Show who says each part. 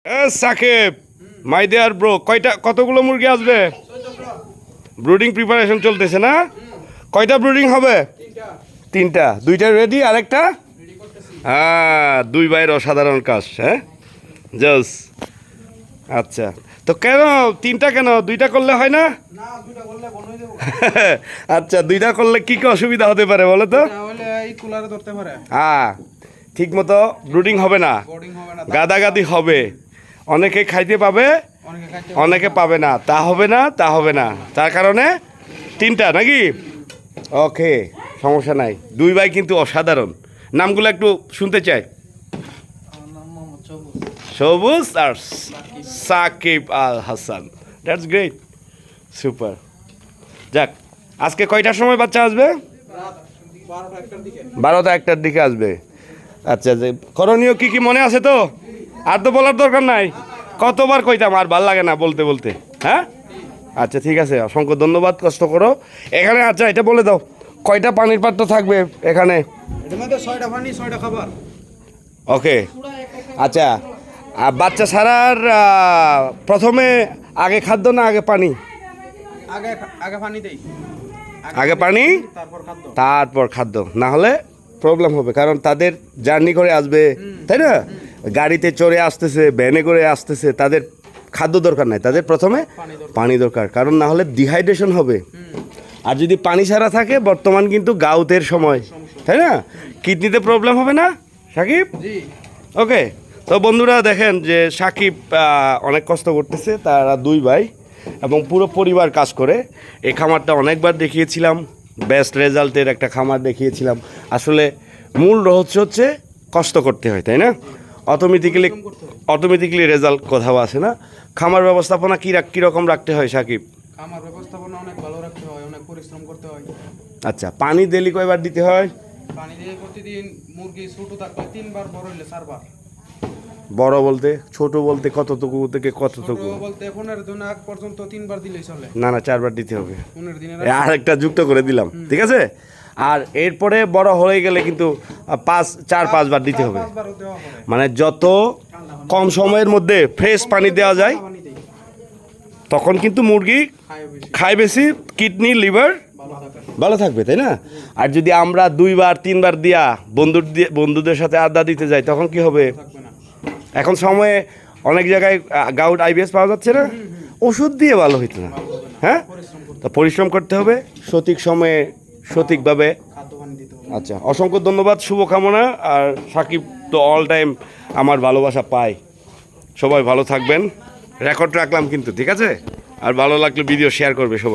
Speaker 1: সাকিব মাই দেয়ার bro কতগুলো মুরগি আসবে? ব্রুডিং প্রিপারেশন চলতেছে না? কয়টা ব্রুডিং হবে? তিনটা। দুইটা রেডি, আরেকটা? হ্যাঁ, দুই ভাইয়ের অসাধারণ কাজ। হ্যাঁ জস। আচ্ছা, তো কেন তিনটা, কেন দুইটা করলে হয় না? আচ্ছা, দুইটা করলে কি কি অসুবিধা হতে পারে বলো তো? হ্যাঁ, ঠিক মতো ব্রুডিং হবে না, গাদাগাদি হবে, অনেকে খাইতে পাবে, অনেকে পাবে না, তা হবে না, তা হবে না, তার কারণে তিনটা নাকি? ওকে, সমস্যা নাই। দুই ভাই কিন্তু অসাধারণ। নামগুলো একটু শুনতে চাই। সবুজ আর Shakib Al Hasan. That's great, super. যাক, আজকে কয়টার সময় বাচ্চা আসবে? 12টা 1টার দিকে আসবে। আচ্ছা, যে করণীয় কি কি মনে আছে তো? আর তো বলার দরকার নাই, কতবার কইতাম, আর ভাল লাগে না বলতে বলতে। হ্যাঁ, আচ্ছা ঠিক আছে, অসংখ্য ধন্যবাদ, কষ্ট করো এখানে। আচ্ছা, এটা বলে দাও, কয়টা পানির পাত্র থাকবে এখানে?
Speaker 2: 6টা পানি, 6টা খাবার।
Speaker 1: ওকে, আচ্ছা, বাচ্চা ছাড়ার প্রথমে আগে খাদ্য না আগে পানি?
Speaker 2: আগে পানি দেই।
Speaker 1: আগে পানি, তারপর খাদ্য। না হলে প্রবলেম হবে, কারণ তাদের জার্নি করে আসবে, তাই না? গাড়িতে চড়ে আসতেছে, ভ্যানে করে আসতেছে, তাদের খাদ্য দরকার নাই, তাদের প্রথমে পানি দরকার, কারণ না হলে ডিহাইড্রেশন হবে। আর যদি পানি ছাড়া থাকে, বর্তমান কিন্তু গাউতের সময়, তাই না? কিডনিতে প্রবলেম হবে না সাকিব? ওকে, তো বন্ধুরা দেখেন যে সাকিব অনেক কষ্ট করতেছে, তারা দুই ভাই এবং পুরো পরিবার কাজ করে। এই খামারটা অনেকবার দেখিয়েছিলাম, বেস্ট রেজাল্টের একটা খামার দেখিয়েছিলাম। আসলে মূল রহস্য হচ্ছে কষ্ট করতে হয়, তাই না? অটোমেটিক্যালি রেজাল্ট কোথাও আসে না। খামার ব্যবস্থাপনা কীরকম রাখতে হয় সাকিব?
Speaker 2: খামার ব্যবস্থাপনা অনেক ভালো রাখতে হয়, অনেক পরিশ্রম করতে হয়।
Speaker 1: আচ্ছা, পানি ডেলি কয়বার দিতে হয়?
Speaker 2: পানি দিয়ে প্রতিদিন মুরগি ছোট থাকলে 3বার, বড় হলে 4বার।
Speaker 1: বড় বলতে, ছোট বলতে কতটুকু থেকে কতটুকু?
Speaker 2: ছোট বলতে 15 দিন আগ পর্যন্ত 3বার দিলেই চলে।
Speaker 1: না, 4বার দিতে হবে।
Speaker 2: 15 দিনের
Speaker 1: আরেকটা যুক্ত করে দিলাম, ঠিক আছে? আর এরপরে বড় হয়ে গেলে কিন্তু 4-5 বার দিতে হবে।
Speaker 2: 5বার দেওয়া হবে।
Speaker 1: মানে যত কম সময়ের মধ্যে ফ্রেশ পানি দেওয়া যায়, তখন কিন্তু মুরগি খায় বেশি, কিডনি লিভার ভালো থাকবে, তাই না? আর যদি আমরা 2-3বার দিয়া বন্ধুদের সাথে আড্ডা দিতে যাই, তখন কি হবে? এখন সময়ে অনেক জায়গায় গাউট আইবিএস পাওয়া যাচ্ছে না, ওষুধ দিয়ে ভালো হইতো না। হ্যাঁ, তো পরিশ্রম করতে হবে, সঠিক সময়ে সঠিকভাবে। আচ্ছা, অসংখ্য ধন্যবাদ, শুভকামনা। আর সাকিব তো অল টাইম আমার ভালোবাসা পায়। সবাই ভালো থাকবেন, রেকর্ড রাখলাম কিন্তু, ঠিক আছে? আর ভালো লাগলে ভিডিও শেয়ার করবে সবাই।